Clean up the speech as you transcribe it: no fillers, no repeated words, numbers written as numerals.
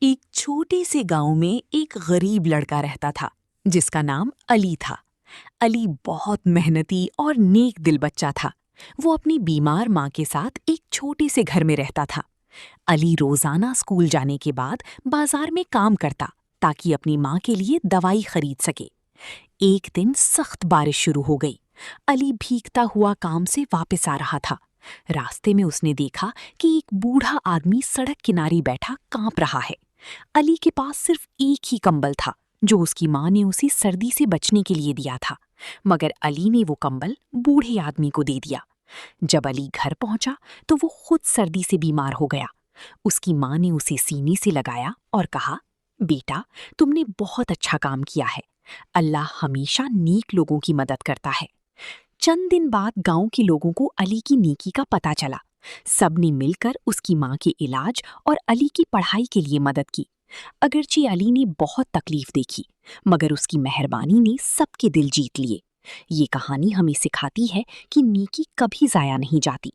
ایک چھوٹے سے گاؤں میں ایک غریب لڑکا رہتا تھا جس کا نام علی تھا۔ علی بہت محنتی اور نیک دل بچہ تھا۔ وہ اپنی بیمار ماں کے ساتھ ایک چھوٹے سے گھر میں رہتا تھا۔ علی روزانہ اسکول جانے کے بعد بازار میں کام کرتا تاکہ اپنی ماں کے لیے دوائی خرید سکے۔ ایک دن سخت بارش شروع ہو گئی۔ علی بھیگتا ہوا کام سے واپس آ رہا تھا۔ راستے میں اس نے دیکھا کہ ایک بوڑھا آدمی سڑک کنارے بیٹھا کانپ رہا ہے۔ علی کے پاس صرف ایک ہی کمبل تھا جو اس کی ماں نے اسے سردی سے بچنے کے لیے دیا تھا، مگر علی نے وہ کمبل بوڑھے آدمی کو دے دیا۔ جب علی گھر پہنچا تو وہ خود سردی سے بیمار ہو گیا۔ اس کی ماں نے اسے سینے سے لگایا اور کہا، بیٹا، تم نے بہت اچھا کام کیا ہے۔ اللہ ہمیشہ نیک لوگوں کی مدد کرتا ہے۔ چند دن بعد گاؤں کے لوگوں کو علی کی نیکی کا پتہ چلا۔ سب نے مل کر اس کی ماں کے علاج اور علی کی پڑھائی کے لیے مدد کی۔ اگرچہ علی نے بہت تکلیف دیکھی، مگر اس کی مہربانی نے سب کے دل جیت لیے۔ یہ کہانی ہمیں سکھاتی ہے کہ نیکی کبھی ضائع نہیں جاتی۔